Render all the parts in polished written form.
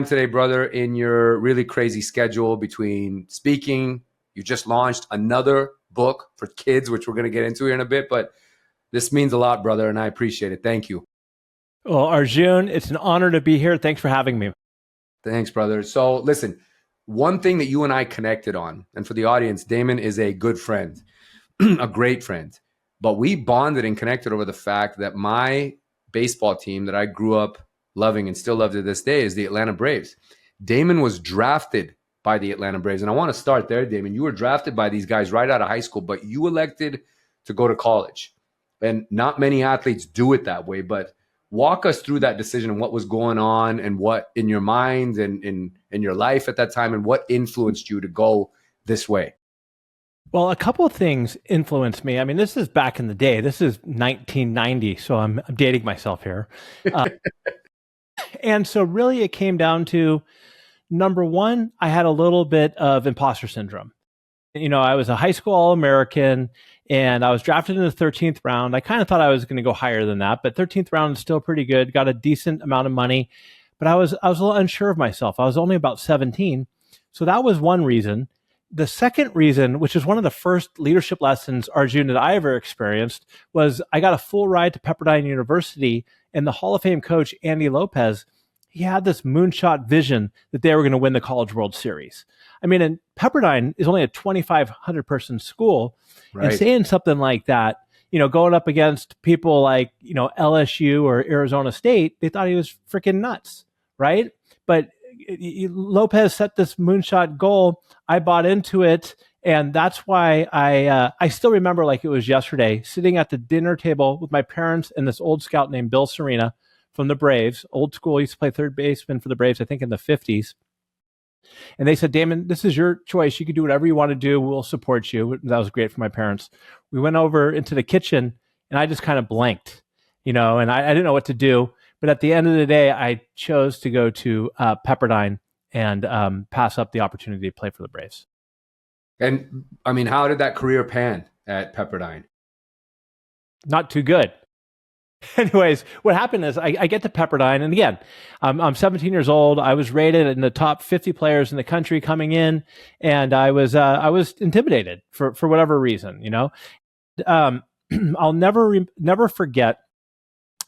time today, brother, in your really crazy schedule between speaking. You just launched another book for kids, which we're going to get into here in a bit, but this means a lot, brother, and I appreciate it. Thank you. Well, Arjun, it's an honor to be here. Thanks for having me. Thanks, brother. So listen, one thing that you and I connected on, and for the audience, Damon is a good friend, a great friend, but we bonded and connected over the fact that my baseball team that I grew up loving and still love to this day is the Atlanta Braves. Damon was drafted by the Atlanta Braves. And I want to start there, Damon. You were drafted by these guys right out of high school, but you elected to go to college. And not many athletes do it that way, but walk us through that decision and what was going on and what in your mind and in your life at that time and what influenced you to go this way. Well, a couple of things influenced me. I mean, this is back in the day. This is 1990, so I'm dating myself here. And so really it came down to, number one, I had a little bit of imposter syndrome. You know, I was a high school All-American and I was drafted in the 13th round. I kind of thought I was going to go higher than that, but 13th round is still pretty good. Got a decent amount of money, but I was a little unsure of myself. I was only about 17. So that was one reason. The second reason, which is one of the first leadership lessons, Arjun, that I ever experienced, was I got a full ride to Pepperdine University, and the Hall of Fame coach, Andy Lopez, he had this moonshot vision that they were going to win the College World Series. I mean, and Pepperdine is only a 2,500 person school, right? And saying something like that, you know, going up against people like, you know, LSU or Arizona State, they thought he was freaking nuts, right? But Lopez set this moonshot goal. I bought into it. And that's why I still remember like it was yesterday, sitting at the dinner table with my parents and this old scout named Bill Serena from the Braves, old school. He used to play third baseman for the Braves, I think in the 50s. And they said, Damon, this is your choice. You can do whatever you want to do. We'll support you. That was great for my parents. We went over into the kitchen and I just kind of blanked, you know, and I didn't know what to do. But at the end of the day, I chose to go to Pepperdine and pass up the opportunity to play for the Braves. And I mean, how did that career pan at Pepperdine? Not too good. Anyways, what happened is I get to Pepperdine, and again, I'm 17 years old. I was rated in the top 50 players in the country coming in, and I was intimidated for whatever reason, you know. I'll never forget.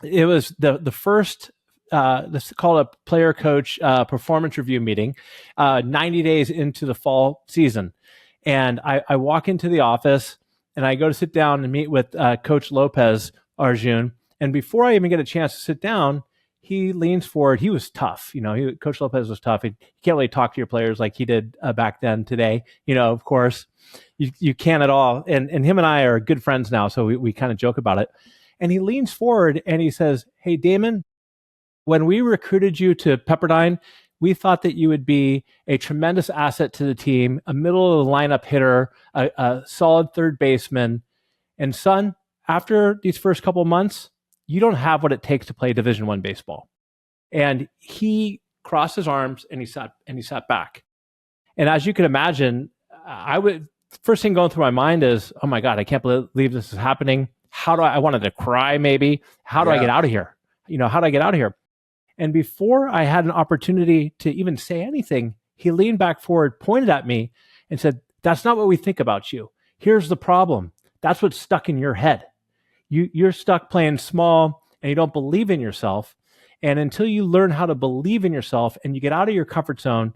It was the first. This is called a player coach performance review meeting, 90 days into the fall season. And I walk into the office and I go to sit down and meet with Coach Lopez, Arjun. And before I even get a chance to sit down, he leans forward. He was tough. You know, Coach Lopez was tough. You can't really talk to your players like he did back then. Today, you know, of course, you can't at all. And him and I are good friends now, so we kind of joke about it. And he leans forward and he says, "Hey, Damon, when we recruited you to Pepperdine, we thought that you would be a tremendous asset to the team, a middle of the lineup hitter, a solid third baseman. And son, after these first couple of months, you don't have what it takes to play Division I baseball." And he crossed his arms and he sat back. And as you can imagine, first thing going through my mind is, oh my God, I can't believe this is happening. I wanted to cry maybe. How do I get out of here? You know, how do I get out of here? And before I had an opportunity to even say anything, he leaned back forward, pointed at me, and said, "That's not what we think about you. Here's the problem. That's what's stuck in your head. You're stuck playing small and you don't believe in yourself. And until you learn how to believe in yourself and you get out of your comfort zone,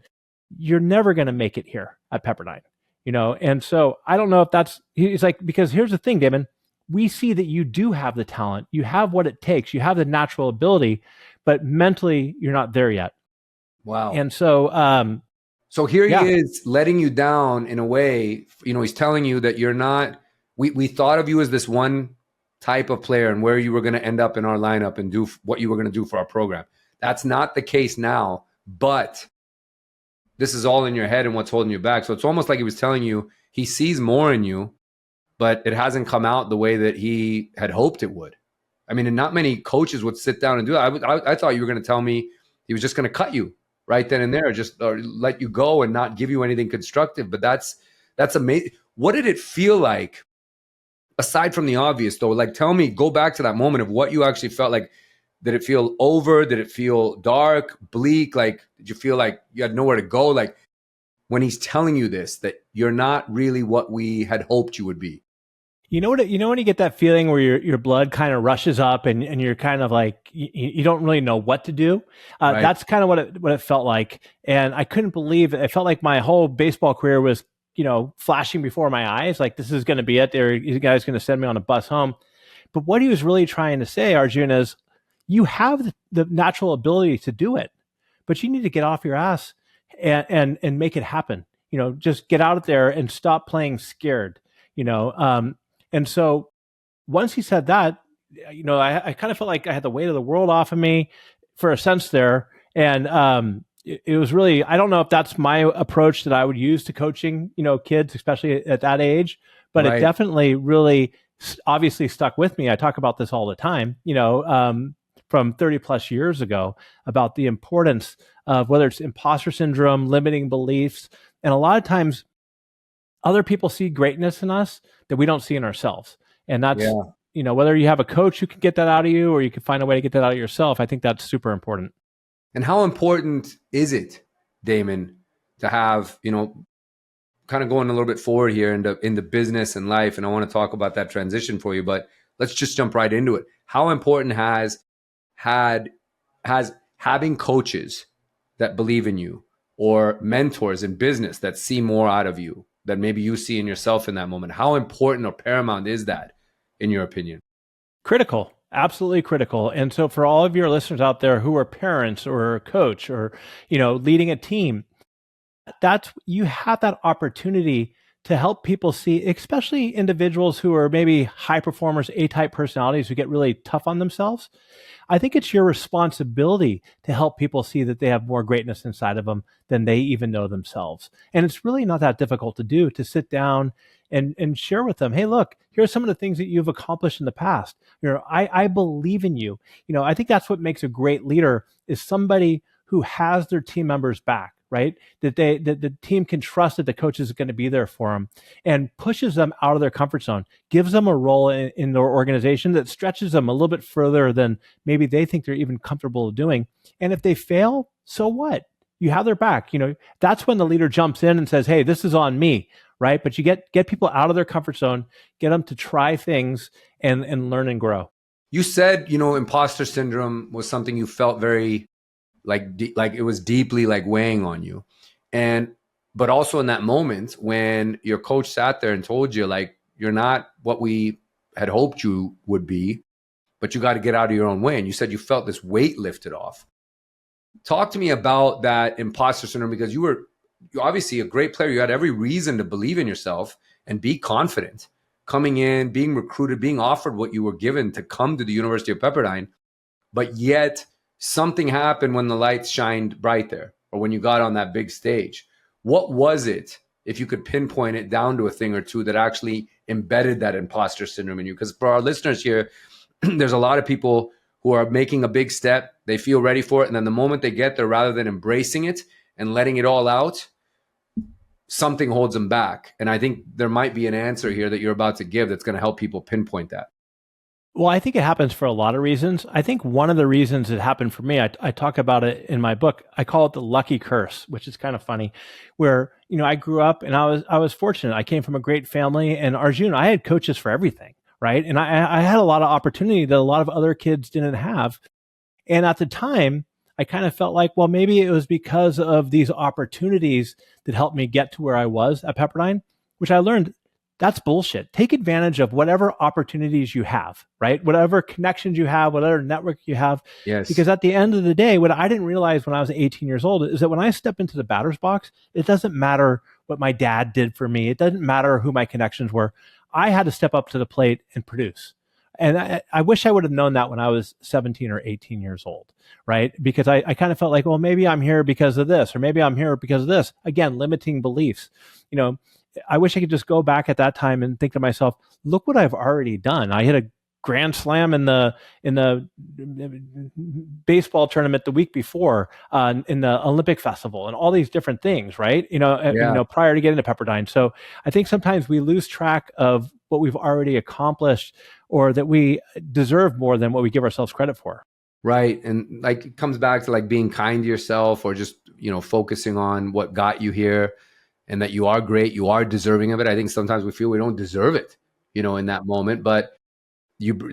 you're never going to make it here at Pepperdine." You know, and so I don't know if he's like, because here's the thing, Damon, we see that you do have the talent. You have what it takes. You have the natural ability, but mentally you're not there yet. Wow. And so, so here he is letting you down in a way. You know, he's telling you that you're not, we thought of you as this one type of player and where you were going to end up in our lineup and do what you were going to do for our program. That's not the case now, but this is all in your head and what's holding you back. So it's almost like he was telling you he sees more in you, but it hasn't come out the way that he had hoped it would. I mean, and not many coaches would sit down and do that. I thought you were going to tell me he was just going to cut you right then and there, just or let you go and not give you anything constructive. But that's amazing. What did it feel like, aside from the obvious, though? Like, tell me, go back to that moment of what you actually felt like. Did it feel over? Did it feel dark, bleak? Like, did you feel like you had nowhere to go? Like, when he's telling you this, that you're not really what we had hoped you would be. You know when you get that feeling where your blood kind of rushes up and you're kind of like you don't really know what to do. Right. That's kind of what it felt like, and I couldn't believe it. It felt like my whole baseball career was flashing before my eyes. Like, this is going to be it. You guys going to send me on a bus home. But what he was really trying to say, Arjun, is you have the natural ability to do it, but you need to get off your ass and make it happen. Just get out there and stop playing scared. And so once he said that, I kind of felt like I had the weight of the world off of me for a sense there. And it was really, I don't know if that's my approach that I would use to coaching, kids, especially at that age, but Right. It definitely really obviously stuck with me. I talk about this all the time, from 30 plus years ago, about the importance of whether it's imposter syndrome, limiting beliefs. And a lot of times other people see greatness in us that we don't see in ourselves. And that's, whether you have a coach who can get that out of you or you can find a way to get that out of yourself, I think that's super important. And how important is it, Damon, to have, kind of going a little bit forward here into business and life, and I want to talk about that transition for you, but let's just jump right into it. How important has having coaches that believe in you or mentors in business that see more out of you than maybe you see in yourself in that moment? How important or paramount is that, in your opinion? Critical, absolutely critical. And so for all of your listeners out there who are parents or a coach or, leading a team, you have that opportunity to help people see, especially individuals who are maybe high performers, A-type personalities who get really tough on themselves. I think it's your responsibility to help people see that they have more greatness inside of them than they even know themselves. And it's really not that difficult to do, to sit down and share with them, hey, look, here's some of the things that you've accomplished in the past. I believe in you. I think that's what makes a great leader, is somebody who has their team members back, right? That the team can trust that the coach is going to be there for them, and pushes them out of their comfort zone, gives them a role in their organization that stretches them a little bit further than maybe they think they're even comfortable doing. And if they fail, so what? You have their back. That's when the leader jumps in and says, hey, this is on me, right? But you get people out of their comfort zone, get them to try things and learn and grow. You said, imposter syndrome was something you felt very like it was deeply like weighing on you. But also in that moment when your coach sat there and told you, like, you're not what we had hoped you would be, but you got to get out of your own way. And you said you felt this weight lifted off. Talk to me about that imposter syndrome, because you're obviously a great player. You had every reason to believe in yourself and be confident coming in, being recruited, being offered what you were given to come to the University of Pepperdine. But yet something happened when the lights shined bright there, or when you got on that big stage. What was it, if you could pinpoint it down to a thing or two, that actually embedded that imposter syndrome in you? Because for our listeners here, there's a lot of people who are making a big step. They feel ready for it. And then the moment they get there, rather than embracing it and letting it all out, something holds them back. And I think there might be an answer here that you're about to give that's going to help people pinpoint that. Well, I think it happens for a lot of reasons. I think one of the reasons it happened for me, I talk about it in my book. I call it the lucky curse, which is kind of funny, where, I grew up and I was fortunate. I came from a great family, and Arjun, I had coaches for everything, right? And I had a lot of opportunity that a lot of other kids didn't have. And at the time, I kind of felt like, well, maybe it was because of these opportunities that helped me get to where I was at Pepperdine, which I learned that's bullshit. Take advantage of whatever opportunities you have, right? Whatever connections you have, whatever network you have. Yes. Because at the end of the day, what I didn't realize when I was 18 years old is that when I step into the batter's box, it doesn't matter what my dad did for me. It doesn't matter who my connections were. I had to step up to the plate and produce. And I wish I would have known that when I was 17 or 18 years old, right? Because I kind of felt like, well, maybe I'm here because of this, or maybe I'm here because of this. Again, limiting beliefs. I wish I could just go back at that time and think to myself, look what I've already done. I hit a grand slam in the baseball tournament the week before, in the Olympic festival, and all these different things, right? Prior to getting to Pepperdine. So I think sometimes we lose track of what we've already accomplished, or that we deserve more than what we give ourselves credit for. Right. And like it comes back to like being kind to yourself or just, focusing on what got you here and that you are great, you are deserving of it. I think sometimes we feel we don't deserve it, in that moment, but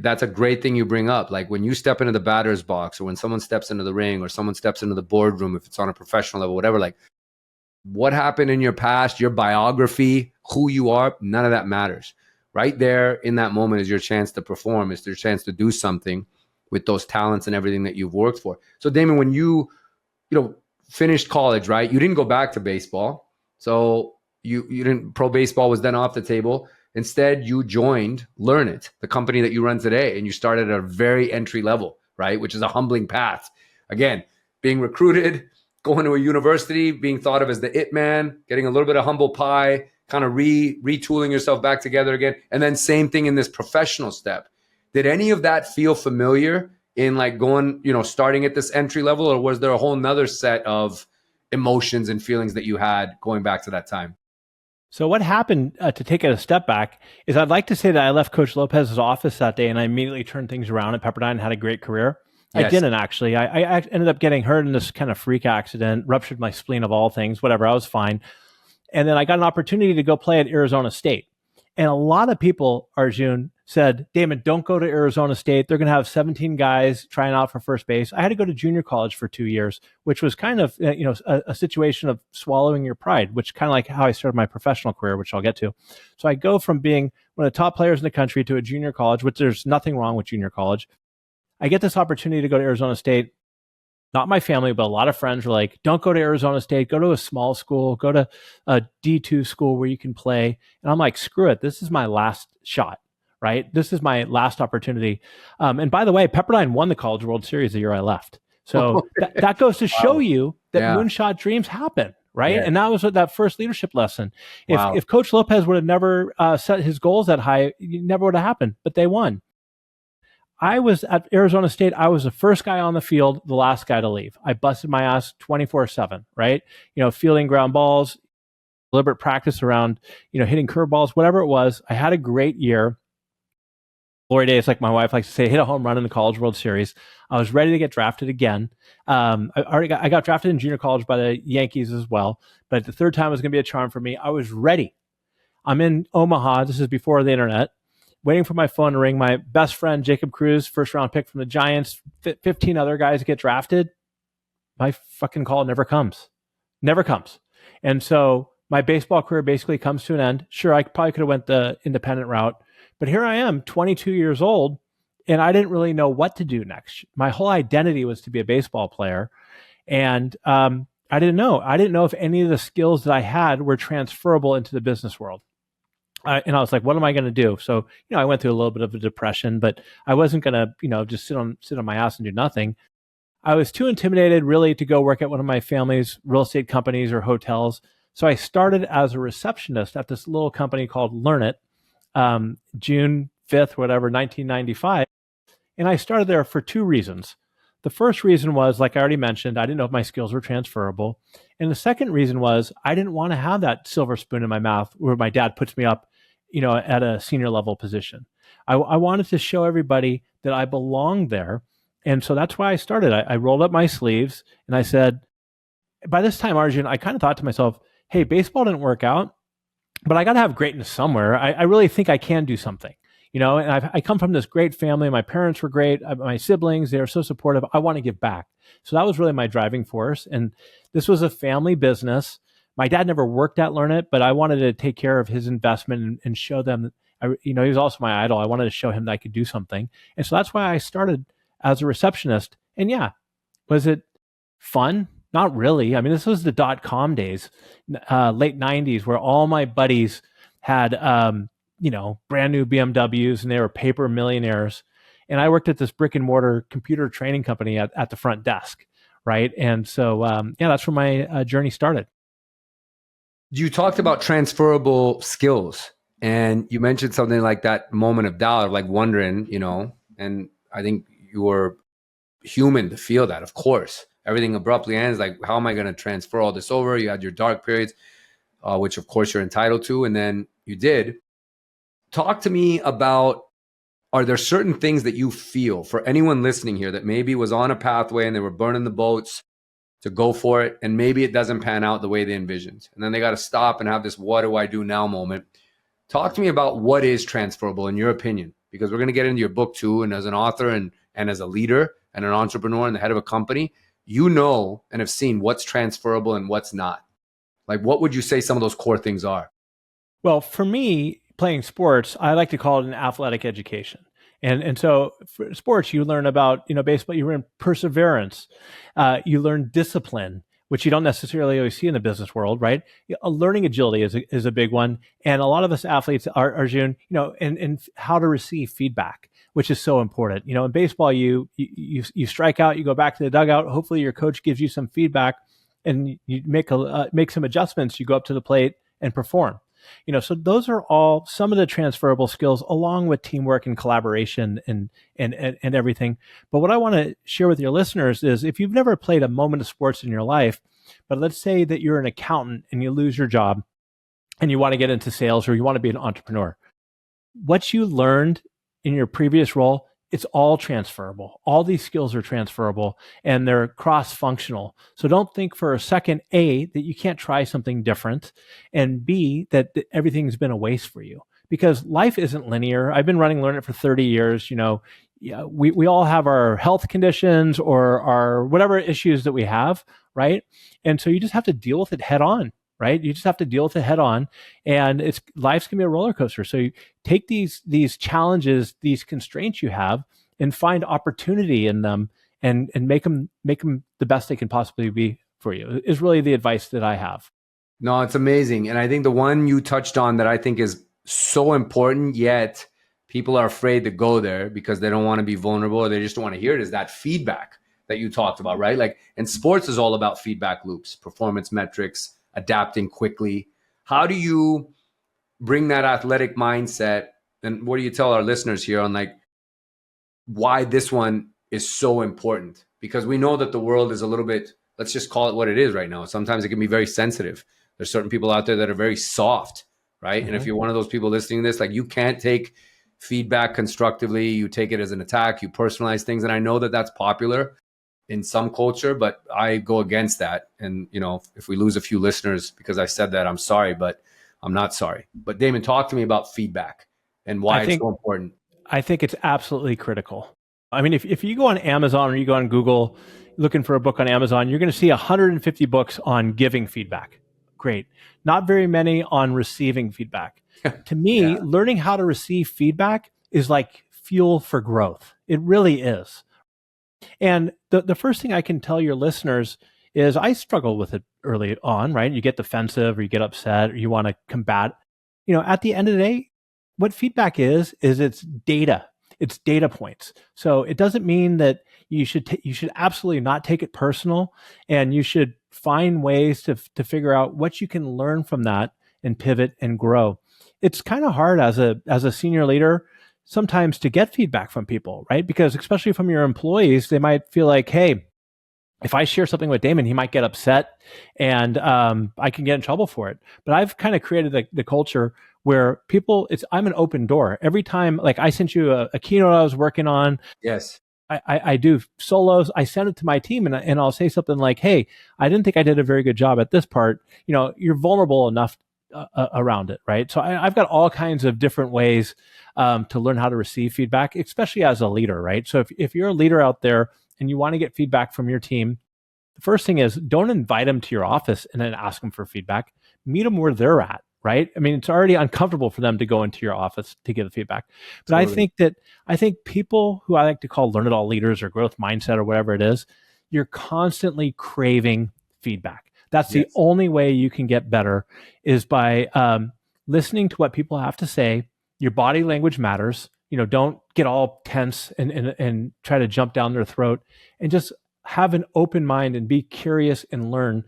that's a great thing you bring up. Like when you step into the batter's box or when someone steps into the ring or someone steps into the boardroom, if it's on a professional level, whatever, like what happened in your past, your biography, who you are, none of that matters. Right there in that moment is your chance to perform, is your chance to do something with those talents and everything that you've worked for. So Damon, when you know, finished college, right? You didn't go back to baseball. So you didn't, pro baseball was then off the table. Instead, you joined Learn It, the company that you run today, and you started at a very entry level, right? Which is a humbling path. Again, being recruited, going to a university, being thought of as the it man, getting a little bit of humble pie, kind of retooling yourself back together again. And then same thing in this professional step. Did any of that feel familiar in like going, starting at this entry level, or was there a whole nother set of emotions and feelings that you had going back to that time? So what happened, to take it a step back, is I'd like to say that I left Coach Lopez's office that day and I immediately turned things around at Pepperdine and had a great career. I Yes. didn't actually. I ended up getting hurt in this kind of freak accident, ruptured my spleen of all things, whatever. I was fine. And then I got an opportunity to go play at Arizona State. And a lot of people, Arjun, said, Damon, don't go to Arizona State. They're going to have 17 guys trying out for first base. I had to go to junior college for 2 years, which was kind of, a situation of swallowing your pride, which kind of like how I started my professional career, which I'll get to. So I go from being one of the top players in the country to a junior college, which there's nothing wrong with junior college. I get this opportunity to go to Arizona State. Not my family, but a lot of friends were like, don't go to Arizona State, go to a small school, go to a D2 school where you can play. And I'm like, screw it. This is my last shot, right? This is my last opportunity. And by the way, Pepperdine won the College World Series the year I left. So that goes to show Wow. you that Yeah. moonshot dreams happen, right? Yeah. And that was that first leadership lesson. Wow. If Coach Lopez would have never set his goals that high, it never would have happened, but they won. I was at Arizona State. I was the first guy on the field, the last guy to leave. I busted my ass 24/7, right? Fielding ground balls, deliberate practice around, hitting curveballs, whatever it was. I had a great year. Glory days, like my wife likes to say, hit a home run in the College World Series. I was ready to get drafted again. I got drafted in junior college by the Yankees as well, but the third time was going to be a charm for me. I was ready. I'm in Omaha. This is before the internet. Waiting for my phone to ring. My best friend, Jacob Cruz, first round pick from the Giants, 15 other guys get drafted. My fucking call never comes. Never comes. And so my baseball career basically comes to an end. Sure, I probably could have went the independent route, but here I am, 22 years old, and I didn't really know what to do next. My whole identity was to be a baseball player. And I didn't know. I didn't know if any of the skills that I had were transferable into the business world. And I was like, what am I going to do? So, I went through a little bit of a depression, but I wasn't going to, just sit on my ass and do nothing. I was too intimidated really to go work at one of my family's real estate companies or hotels. So I started as a receptionist at this little company called Learn It, June 5th, whatever, 1995. And I started there for two reasons. The first reason was, like I already mentioned, I didn't know if my skills were transferable. And the second reason was I didn't want to have that silver spoon in my mouth where my dad puts me up, at a senior level position. I wanted to show everybody that I belonged there. And so that's why I started. I rolled up my sleeves and I said, by this time, Arjun, I kind of thought to myself, hey, baseball didn't work out, but I got to have greatness somewhere. I really think I can do something. And I come from this great family. My parents were great. My siblings, they were so supportive. I want to give back. So that was really my driving force. And this was a family business. My dad never worked at Learn It, but I wanted to take care of his investment and show them, he was also my idol. I wanted to show him that I could do something. And so that's why I started as a receptionist. And yeah, was it fun? Not really. I mean, this was the .com days, late 90s, where all my buddies had, brand new BMWs and they were paper millionaires. And I worked at this brick and mortar computer training company at the front desk. Right. And so, that's where my journey started. You talked about transferable skills and you mentioned something like that moment of doubt, of like wondering, and I think you were human to feel that, of course. Everything abruptly ends. Like, how am I going to transfer all this over? You had your dark periods, which of course you're entitled to. And then you did. Talk to me about are there certain things that you feel for anyone listening here that maybe was on a pathway and they were burning the boats to go for it, and maybe it doesn't pan out the way they envisioned, and then they got to stop and have this "what do I do now" moment? Talk to me about what is transferable in your opinion, because we're going to get into your book too, and as an author and as a leader and an entrepreneur and the head of a company, you know and have seen what's transferable and what's not. Like, what would you say some of those core things are? Well, for me, playing sports, I like to call it an athletic education. And so for sports, you learn about, baseball, you learn perseverance, you learn discipline, which you don't necessarily always see in the business world, right? Learning agility is a big one. And a lot of us athletes are Arjun, and how to receive feedback, which is so important. In baseball, you strike out, you go back to the dugout. Hopefully your coach gives you some feedback and you make some adjustments. You go up to the plate and perform. So those are all some of the transferable skills, along with teamwork and collaboration and everything. But what I want to share with your listeners is, if you've never played a moment of sports in your life, but let's say that you're an accountant and you lose your job and you want to get into sales or you want to be an entrepreneur, what you learned in your previous role, it's all transferable. All these skills are transferable and they're cross-functional. So don't think for a second, A, that you can't try something different, and B, that everything's been a waste for you. Because life isn't linear. I've been running Learn It for 30 years. We all have our health conditions or our whatever issues that we have, right? And so you just have to deal with it head on. Right? You just have to deal with it head on, and life's gonna be a roller coaster. So you take these challenges, these constraints you have, and find opportunity in them, and make them the best they can possibly be for you. Is really the advice that I have. No, it's amazing, and I think the one you touched on that I think is so important, yet people are afraid to go there because they don't want to be vulnerable, or they just don't want to hear it, is that feedback that you talked about, right? Like, and sports is all about feedback loops, performance metrics, adapting quickly. How do you bring that athletic mindset, and what do you tell our listeners here on like why this one is so important? Because we know that the world is a little bit, let's just call it what it is right now. Sometimes it can be very sensitive. There's certain people out there that are very soft, right? Mm-hmm. And if you're one of those people listening to this, like, you can't take feedback constructively. You take it as an attack, you personalize things. And I know that that's popular in some culture, but I go against that. And, if we lose a few listeners because I said that, I'm sorry, but I'm not sorry. But Damon, talk to me about feedback and why it's so important. I think it's absolutely critical. I mean, if you go on Amazon or you go on Google looking for a book on Amazon, you're going to see 150 books on giving feedback. Great. Not very many on receiving feedback. To me, yeah. Learning how to receive feedback is like fuel for growth. It really is. And the first thing I can tell your listeners is I struggle with it early on, right? You get defensive or you get upset or you want to combat. At the end of the day, what feedback is it's data. It's data points. So it doesn't mean that you should absolutely not take it personal, and you should find ways to figure out what you can learn from that and pivot and grow. It's kind of hard as a senior leader sometimes to get feedback from people, right? Because especially from your employees, they might feel like, hey, if I share something with Damon, he might get upset and I can get in trouble for it. But I've kind of created the culture where I'm an open door. Every time, like, I sent you a keynote I was working on. Yes. I do solos. I send it to my team and I'll say something like, hey, I didn't think I did a very good job at this part. You're vulnerable enough around it, right? So I've got all kinds of different ways to learn how to receive feedback, especially as a leader, right? So if you're a leader out there and you want to get feedback from your team, the first thing is, don't invite them to your office and then ask them for feedback. Meet them where they're at, right? I mean, it's already uncomfortable for them to go into your office to give the feedback. But totally. I think people who I like to call learn-it-all leaders or growth mindset or whatever it is, you're constantly craving feedback. That's the only way you can get better, is by listening to what people have to say. Your body language matters. Don't get all tense and try to jump down their throat, and just have an open mind and be curious and learn.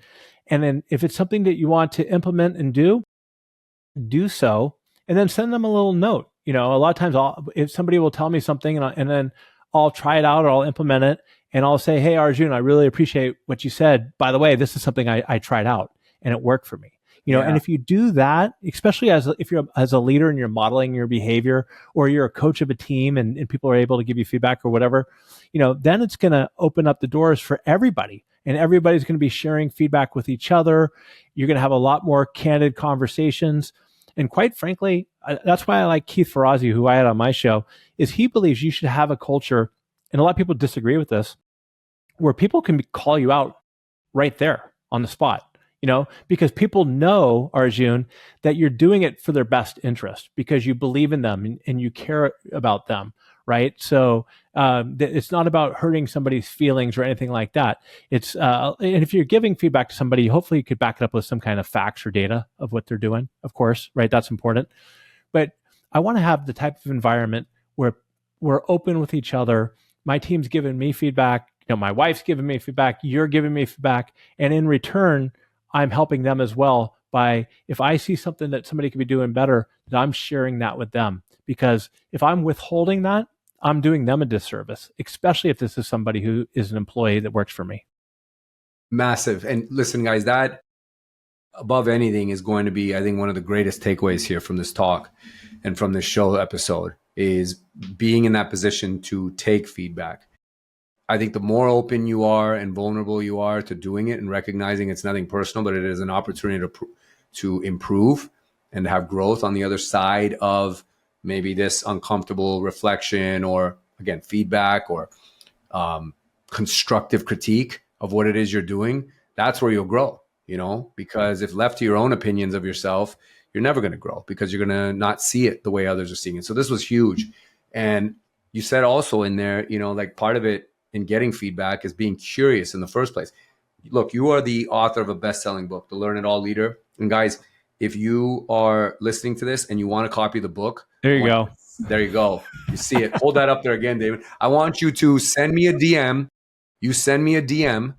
And then if it's something that you want to implement and do so, and then send them a little note. A lot of times if somebody will tell me something and then I'll try it out or I'll implement it. And I'll say, hey, Arjun, I really appreciate what you said. By the way, this is something I tried out and it worked for me. And if you do that, especially if you're as a leader and you're modeling your behavior, or you're a coach of a team and people are able to give you feedback or whatever, then it's going to open up the doors for everybody, and everybody's going to be sharing feedback with each other. You're going to have a lot more candid conversations. And quite frankly, that's why I like Keith Ferrazzi, who I had on my show, is he believes you should have a culture, and a lot of people disagree with this, where people can call you out right there on the spot, because people know, Arjun, that you're doing it for their best interest because you believe in them and you care about them, right? So it's not about hurting somebody's feelings or anything like that. It's and if you're giving feedback to somebody, hopefully you could back it up with some kind of facts or data of what they're doing, of course, right? That's important. But I want to have the type of environment where we're open with each other. My team's giving me feedback. My wife's giving me feedback. You're giving me feedback. And in return, I'm helping them as well by, if I see something that somebody could be doing better, that I'm sharing that with them. Because if I'm withholding that, I'm doing them a disservice, especially if this is somebody who is an employee that works for me. Massive. And listen, guys, that above anything is going to be, I think, one of the greatest takeaways here from this talk and from this show episode is being in that position to take feedback. I think the more open you are and vulnerable you are to doing it and recognizing it's nothing personal, but it is an opportunity to improve and to have growth on the other side of maybe this uncomfortable reflection or, again, feedback or constructive critique of what it is you're doing, that's where you'll grow, because if left to your own opinions of yourself, you're never going to grow because you're going to not see it the way others are seeing it. So this was huge. And you said also in there, like part of it in getting feedback is being curious in the first place. Look, you are the author of a best-selling book, The Learn It All Leader. And guys, if you are listening to this and you want to copy the book, there you go. There you go. You see it. Hold that up there again, David. I want you to send me a DM. You send me a DM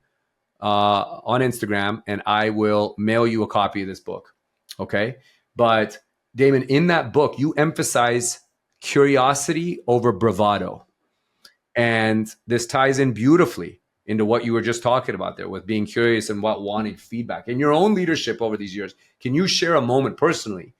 on Instagram, and I will mail you a copy of this book. Okay? But Damon, in that book, you emphasize curiosity over bravado. And this ties in beautifully into what you were just talking about there with being curious and wanting feedback. In your own leadership over these years, can you share a moment personally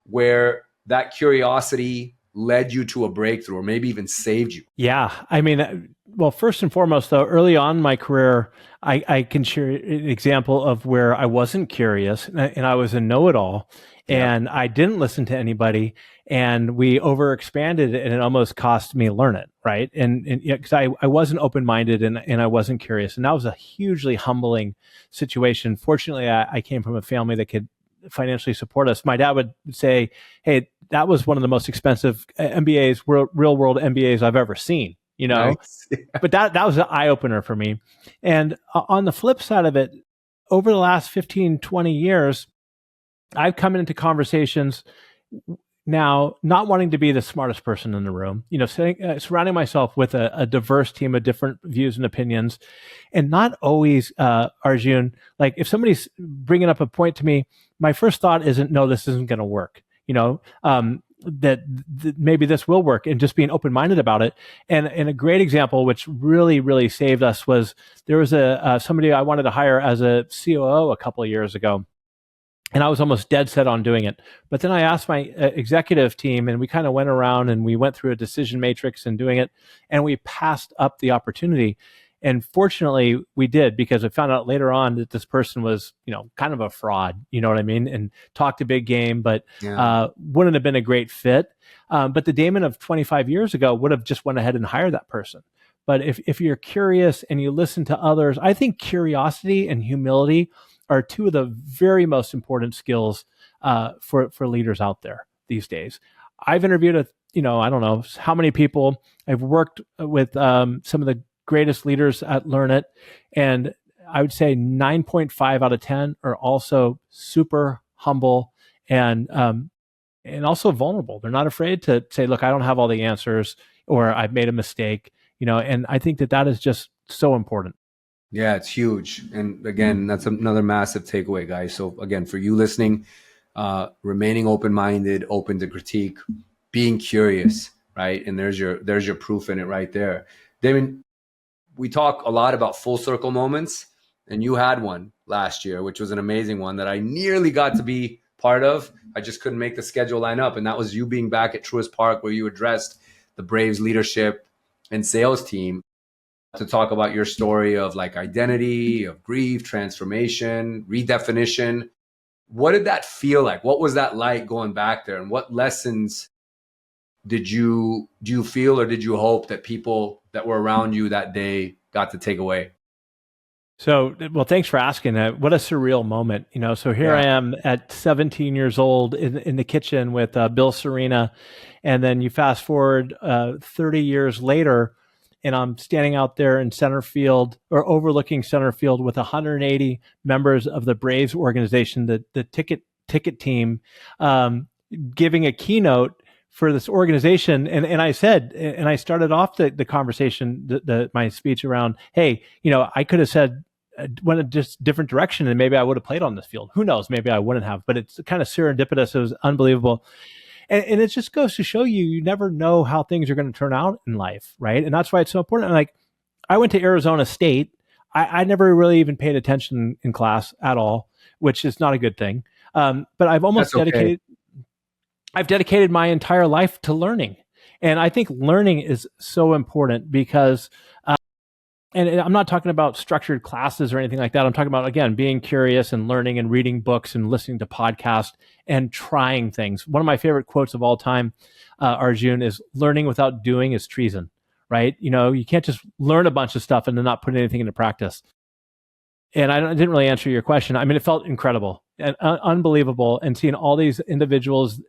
where that curiosity led you to a breakthrough or maybe even saved you? Yeah. I mean, well, first and foremost, though, early on in my career, I can share an example of where I wasn't curious and I was a know-it-all. And I didn't listen to anybody, and we overexpanded and it almost cost me learn it, right? And because I wasn't open-minded and I wasn't curious, and that was a hugely humbling situation. Fortunately, I came from a family that could financially support us. My dad would say, "Hey, that was one of the most expensive MBAs, real world MBAs I've ever seen." Nice. But that was an eye opener for me. And on the flip side of it, over the last 15, 20 years, I've come into conversations now not wanting to be the smartest person in the room, surrounding myself with a diverse team of different views and opinions, and not always, Arjun, like if somebody's bringing up a point to me, my first thought isn't, no, this isn't going to work, that maybe this will work, and just being open-minded about it. And a great example, which really, really saved us, was there was somebody I wanted to hire as a COO a couple of years ago. And I was almost dead set on doing it. But then I asked my executive team, and we kind of went around and we went through a decision matrix and doing it, and we passed up the opportunity. And fortunately, we did, because I found out later on that this person was, kind of a fraud, you know what I mean? And talked a big game, but wouldn't have been a great fit. But the Damon of 25 years ago would have just went ahead and hired that person. But if you're curious and you listen to others, I think curiosity and humility are two of the very most important skills for leaders out there these days. I've interviewed I don't know how many people. I've worked with some of the greatest leaders at Learn It, and I would say 9.5 out of 10 are also super humble and also vulnerable. They're not afraid to say, "Look, I don't have all the answers," or "I've made a mistake." And I think that is just so important. Yeah, it's huge. And again, that's another massive takeaway, guys. So again, for you listening, remaining open-minded, open to critique, being curious, right? And there's your proof in it right there. Damon, we talk a lot about full circle moments and you had one last year, which was an amazing one that I nearly got to be part of. I just couldn't make the schedule line up. And that was you being back at Truist Park, where you addressed the Braves leadership and sales team to talk about your story of like identity, of grief, transformation, redefinition. What did that feel like? What was that like going back there? And what lessons do you feel, or did you hope that people that were around you that day got to take away? So, well, thanks for asking that. What a surreal moment, So here I am at 17 years old in the kitchen with Bill Serena, and then you fast forward 30 years later, and I'm standing out there in center field or overlooking center field with 180 members of the Braves organization, the ticket team, giving a keynote for this organization. And I said, and I started off the conversation, my speech around, hey, I could have said, went a just different direction and maybe I would have played on this field. Who knows? Maybe I wouldn't have, but it's kind of serendipitous. It was unbelievable. And it just goes to show you never know how things are going to turn out in life, right? And that's why it's so important. And like, I went to Arizona State. I never really even paid attention in class at all, which is not a good thing. But I've almost I've dedicated my entire life to learning. And I think learning is so important because and I'm not talking about structured classes or anything like that. I'm talking about, again, being curious and learning and reading books and listening to podcasts and trying things. One of my favorite quotes of all time, Arjun, is learning without doing is treason, right? You can't just learn a bunch of stuff and then not put anything into practice. And I didn't really answer your question. I mean, it felt incredible and unbelievable, and seeing all these individuals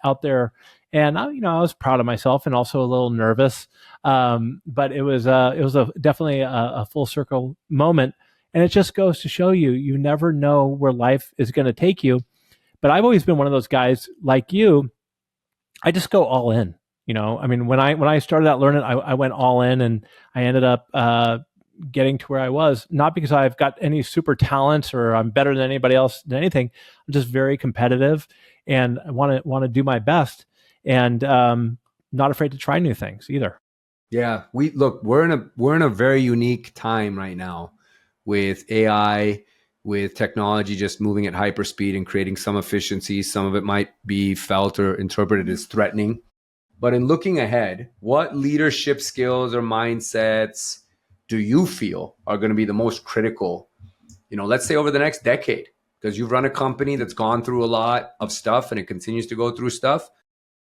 out there. And I was proud of myself and also a little nervous. But it was definitely a full circle moment. And it just goes to show you never know where life is going to take you. But I've always been one of those guys like you. I just go all in. I mean, when I started out learning, I went all in, and I ended up getting to where I was, not because I've got any super talents or I'm better than anybody else than anything. I'm just very competitive, and I want to do my best, and not afraid to try new things either. Yeah, we're in a very unique time right now with AI, with technology just moving at hyperspeed and creating some efficiencies. Some of it might be felt or interpreted as threatening. But in looking ahead, what leadership skills or mindsets do you feel are going to be the most critical, let's say over the next decade? Because you've run a company that's gone through a lot of stuff and it continues to go through stuff,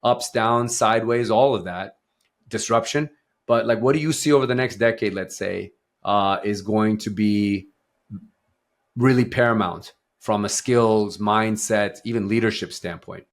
ups, downs, sideways, all of that, disruption. But like, what do you see over the next decade, let's say, is going to be really paramount from a skills, mindset, even leadership standpoint?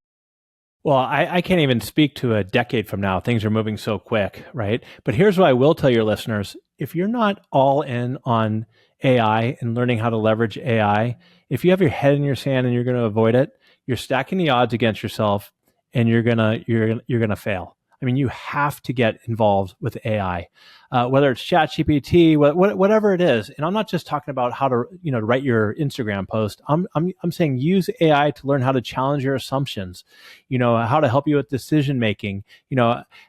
Well, I can't even speak to a decade from now. Things are moving so quick, right? But here's what I will tell your listeners. If you're not all in on AI and learning how to leverage AI, if you have your head in your sand and you're going to avoid it, you're stacking the odds against yourself, and you're gonna fail. I mean, you have to get involved with AI, whether it's ChatGPT, whatever it is. And I'm not just talking about how to, write your Instagram post. I'm saying use AI to learn how to challenge your assumptions, how to help you with decision making,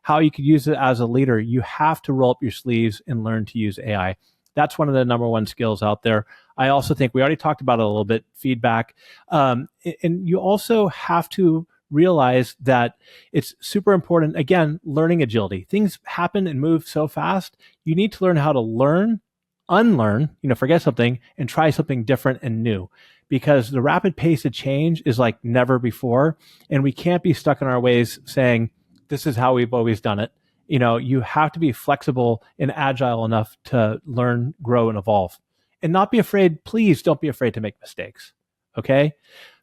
how you could use it as a leader. You have to roll up your sleeves and learn to use AI. That's one of the number one skills out there. I also think we already talked about it a little bit, feedback. And you also have to realize that it's super important. Again, learning agility. Things happen and move so fast. You need to learn how to learn, unlearn, forget something and try something different and new, because the rapid pace of change is like never before. And we can't be stuck in our ways saying, this is how we've always done it. You have to be flexible and agile enough to learn, grow, and evolve, and not be afraid. Please don't be afraid to make mistakes. Okay.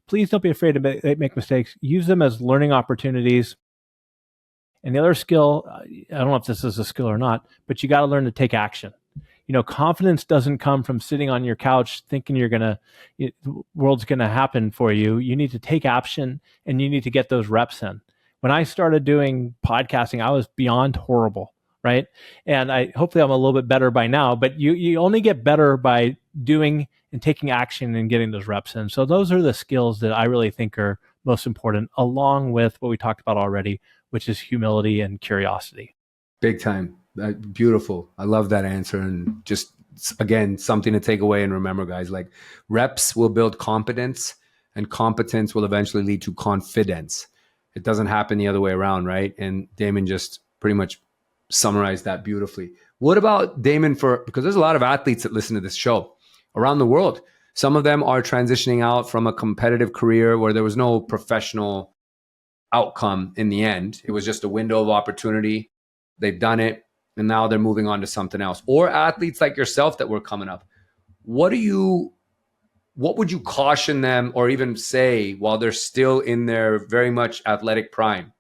Please don't be afraid to make mistakes. Use them as learning opportunities. And the other skill, I don't know if this is a skill or not, but you got to learn to take action. Confidence doesn't come from sitting on your couch thinking the world's going to happen for you. You need to take action, and you need to get those reps in. When I started doing podcasting, I was beyond horrible, right? And hopefully I'm a little bit better by now, but you only get better by doing and taking action and getting those reps in. So those are the skills that I really think are most important, along with what we talked about already, which is humility and curiosity. Big time. Beautiful. I love that answer, and just again, something to take away and remember, guys. Like, reps will build competence, and competence will eventually lead to confidence. It doesn't happen the other way around, right? And Damon just pretty much summarized that beautifully. What about Damon, because there's a lot of athletes that listen to this show around the world. Some of them are transitioning out from a competitive career where there was no professional outcome in the end. It was just a window of opportunity. They've done it, and now they're moving on to something else. Or athletes like yourself that were coming up. What would you caution them or even say while they're still in their very much athletic prime?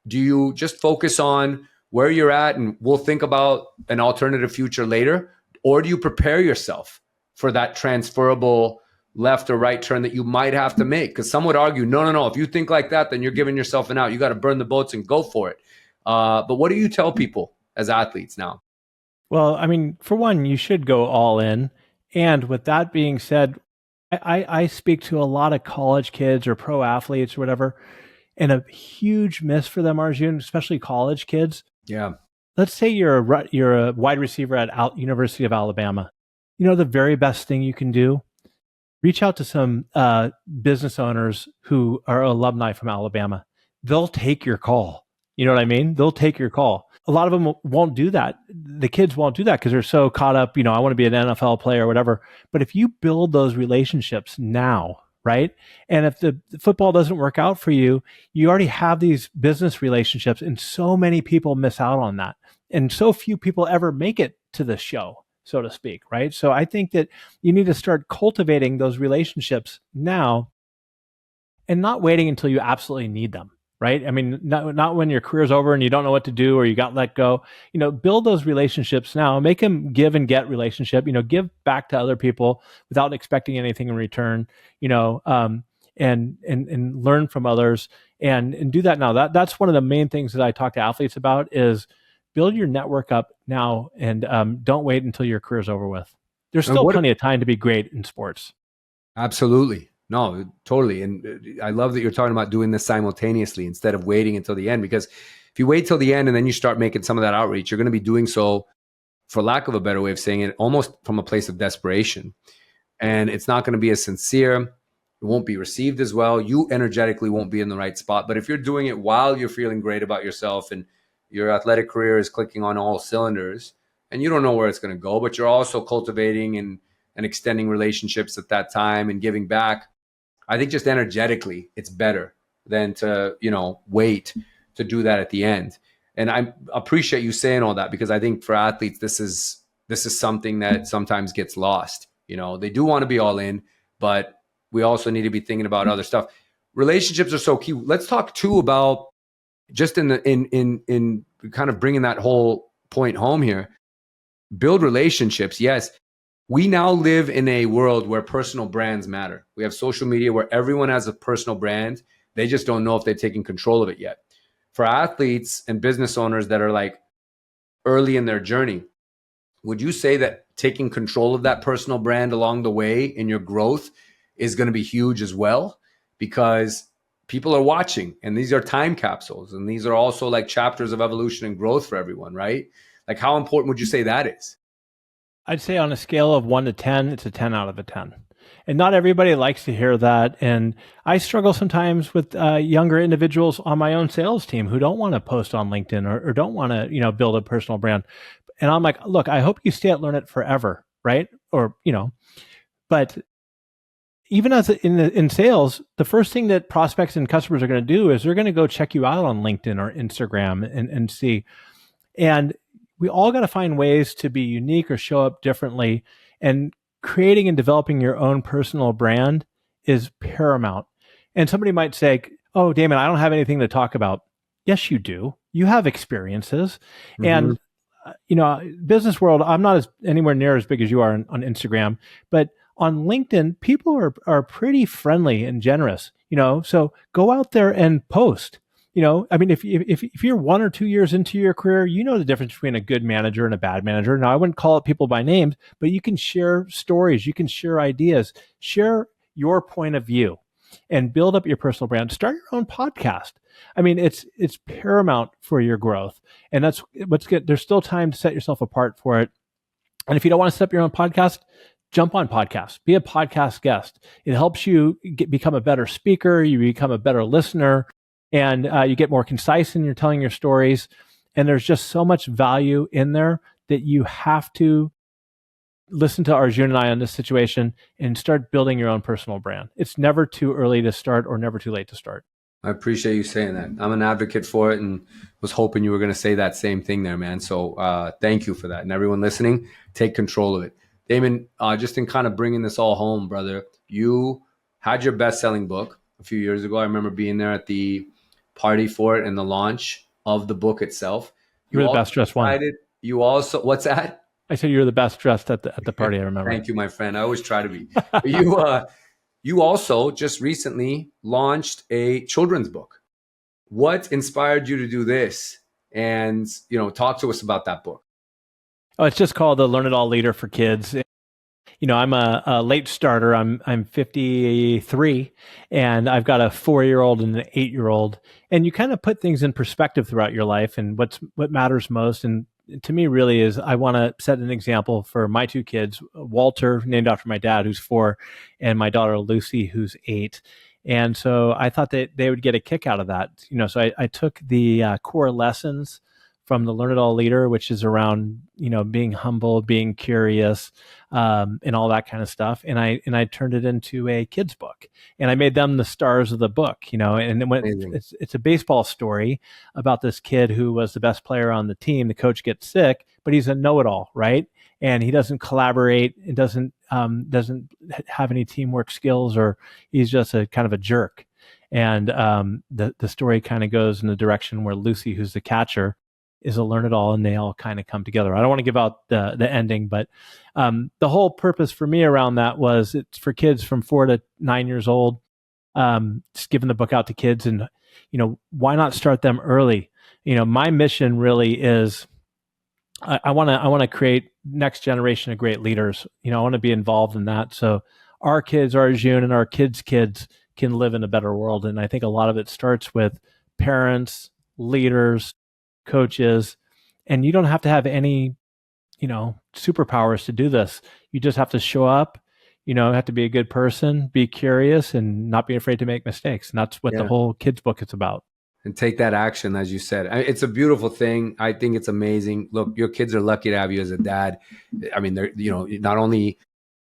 Do you just focus on where you're at and we'll think about an alternative future later? Or do you prepare yourself for that transferable left or right turn that you might have to make? Because some would argue, no. If you think like that, then you're giving yourself an out. You got to burn the boats and go for it. But what do you tell people as athletes now? Well, I mean, for one, you should go all in. And with that being said, I speak to a lot of college kids or pro athletes or whatever, and a huge miss for them, Arjun, especially college kids. Yeah. Let's say you're a wide receiver at University of Alabama. You know, the very best thing you can do, reach out to some business owners who are alumni from Alabama. They'll take your call. You know what I mean? They'll take your call. A lot of them won't do that. The kids won't do that because they're so caught up, I want to be an NFL player or whatever. But if you build those relationships now, right? And if the football doesn't work out for you, you already have these business relationships, and so many people miss out on that. And so few people ever make it to the show, so to speak, right? So I think that you need to start cultivating those relationships now and not waiting until you absolutely need them, right? I mean, not when your career's over and you don't know what to do or you got let go. Build those relationships now. Make them give and get relationship. Give back to other people without expecting anything in return. And learn from others and do that now. That's one of the main things that I talk to athletes about is build your network up now and don't wait until your career's over with. There's still plenty of time to be great in sports. Absolutely. No, totally. And I love that you're talking about doing this simultaneously instead of waiting until the end, because if you wait till the end and then you start making some of that outreach, you're going to be doing so, for lack of a better way of saying it, almost from a place of desperation. And it's not going to be as sincere. It won't be received as well. You energetically won't be in the right spot. But if you're doing it while you're feeling great about yourself and your athletic career is clicking on all cylinders and you don't know where it's going to go, but you're also cultivating and extending relationships at that time and giving back, I think just energetically, it's better than to, wait to do that at the end. And I appreciate you saying all that, because I think for athletes, this is something that sometimes gets lost. They do want to be all in, but we also need to be thinking about other stuff. Relationships are so key. Let's talk too about just in kind of bringing that whole point home here. Build relationships. Yes. We now live in a world where personal brands matter. We have social media where everyone has a personal brand. They just don't know if they've taken control of it yet. For athletes and business owners that are like early in their journey, would you say that taking control of that personal brand along the way in your growth is going to be huge as well? Because people are watching, and these are time capsules, and these are also like chapters of evolution and growth for everyone, right? Like, how important would you say that is? I'd say on a scale of 1 to 10, it's a 10 out of a 10. And not everybody likes to hear that. And I struggle sometimes with younger individuals on my own sales team who don't want to post on LinkedIn or don't want to, build a personal brand. And I'm like, look, I hope you stay at Learn It forever, right? Or, but even as in sales, the first thing that prospects and customers are going to do is they're going to go check you out on LinkedIn or Instagram and see. And we all got to find ways to be unique or show up differently. And creating and developing your own personal brand is paramount. And somebody might say, oh, Damon, I don't have anything to talk about. Yes, you do. You have experiences. And, business world, I'm not anywhere near as big as you are on Instagram, but on LinkedIn, people are pretty friendly and generous, so go out there and post. If you're 1 or 2 years into your career, you know the difference between a good manager and a bad manager. Now, I wouldn't call it people by names, but you can share stories, you can share ideas, share your point of view, and build up your personal brand. Start your own podcast. I mean, it's paramount for your growth, and that's what's good. There's still time to set yourself apart for it. And if you don't want to set up your own podcast, jump on podcasts, be a podcast guest. It helps you become a better speaker, you become a better listener, and you get more concise in your telling your stories. And there's just so much value in there that you have to listen to Arjun and I on this situation and start building your own personal brand. It's never too early to start or never too late to start. I appreciate you saying that. I'm an advocate for it and was hoping you were going to say that same thing there, man. So thank you for that. And everyone listening, take control of it. Damon, just in kind of bringing this all home, brother, you had your best-selling book a few years ago. I remember being there at the party for it and the launch of the book itself. You were the best dressed one. You also, what's that? I said you were the best dressed at the party, I remember. Thank you, my friend. I always try to be. You also just recently launched a children's book. What inspired you to do this? And, talk to us about that book. Oh, it's just called The Learn It All Leader for Kids. I'm a late starter. I'm 53, and I've got a 4-year-old and an 8-year-old. And you kind of put things in perspective throughout your life and what matters most. And to me, really, is I want to set an example for my 2 kids, Walter, named after my dad, who's 4, and my daughter Lucy, who's 8. And so I thought that they would get a kick out of that. So I took the core lessons from the Learn It All Leader, which is around, being humble, being curious, and all that kind of stuff. And I turned it into a kid's book, and I made them the stars of the book, and it's a baseball story about this kid who was the best player on the team. The coach gets sick, but he's a know-it-all, right? And he doesn't collaborate. It doesn't have any teamwork skills, or he's just a kind of a jerk. And the story kind of goes in the direction where Lucy, who's the catcher, is a learn it all, and they all kind of come together. I don't want to give out the ending, but the whole purpose for me around that was it's for kids from 4 to 9 years old. Just giving the book out to kids, and why not start them early? My mission really is I want to create next generation of great leaders. I want to be involved in that, so our kids, our June, and our kids' kids can live in a better world. And I think a lot of it starts with parents, leaders, coaches, and you don't have to have any, superpowers to do this. You just have to show up, have to be a good person, be curious, and not be afraid to make mistakes. And that's what the whole kids book is about. And take that action, as you said. It's a beautiful thing. I think it's amazing. Look, your kids are lucky to have you as a dad. I mean, they're, not only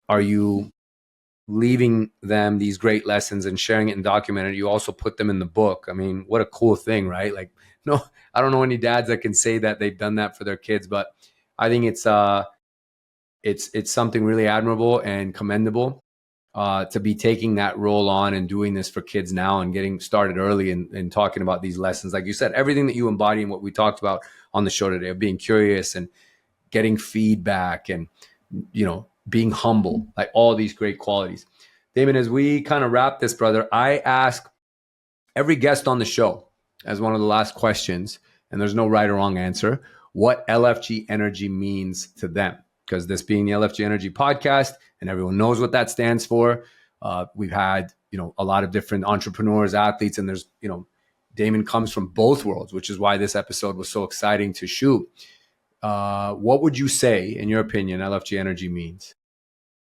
are you leaving them these great lessons and sharing it and documenting it, you also put them in the book. I mean, what a cool thing, right? Like, no, I don't know any dads that can say that they've done that for their kids, but I think it's something really admirable and commendable to be taking that role on and doing this for kids now and getting started early and talking about these lessons. Like you said, everything that you embody and what we talked about on the show today of being curious and getting feedback and, being humble, like all these great qualities. Damon, as we kind of wrap this, brother, I ask every guest on the show as one of the last questions, and there's no right or wrong answer, what LFG energy means to them. Because this being the LFG Energy podcast, and everyone knows what that stands for. We've had, a lot of different entrepreneurs, athletes, and there's, Damon comes from both worlds, which is why this episode was so exciting to shoot. What would you say, in your opinion, LFG Energy means?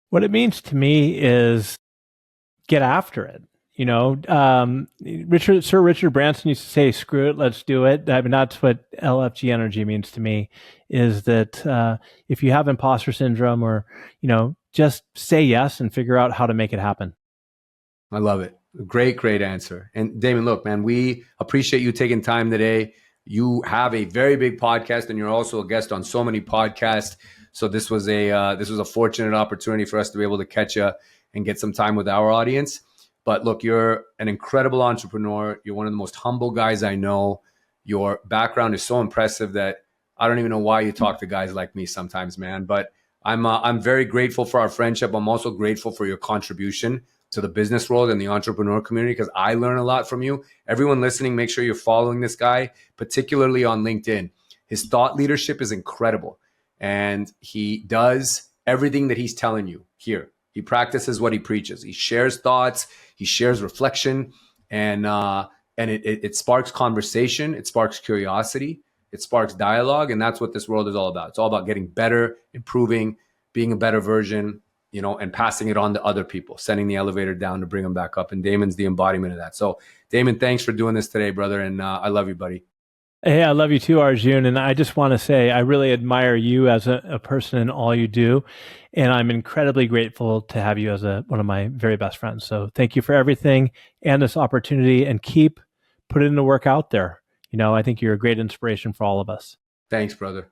What it means to me is get after it. Sir Richard Branson used to say, "Screw it, let's do it." I mean, that's what LFG Energy means to me. Is that if you have imposter syndrome, or just say yes and figure out how to make it happen. I love it. Great answer. And Damon, look, man, we appreciate you taking time today. You have a very big podcast, and you're also a guest on so many podcasts. So this was a fortunate opportunity for us to be able to catch you and get some time with our audience. But look, you're an incredible entrepreneur. You're one of the most humble guys I know. Your background is so impressive that I don't even know why you talk to guys like me sometimes, man. But I'm very grateful for our friendship. I'm also grateful for your contribution to the business world and the entrepreneur community, because I learn a lot from you. Everyone listening, make sure you're following this guy, particularly on LinkedIn. His thought leadership is incredible, and he does everything that he's telling you here. He practices what he preaches. He shares thoughts. He shares reflection, and it sparks conversation. It sparks curiosity. It sparks dialogue, and that's what this world is all about. It's all about getting better, improving, being a better version, and passing it on to other people, sending the elevator down to bring them back up. And Damon's the embodiment of that. So Damon, thanks for doing this today, brother. And I love you, buddy. Hey, I love you too, Arjun. And I just want to say, I really admire you as a person and all you do. And I'm incredibly grateful to have you as one of my very best friends. So thank you for everything and this opportunity, and keep putting the work out there. I think you're a great inspiration for all of us. Thanks, brother.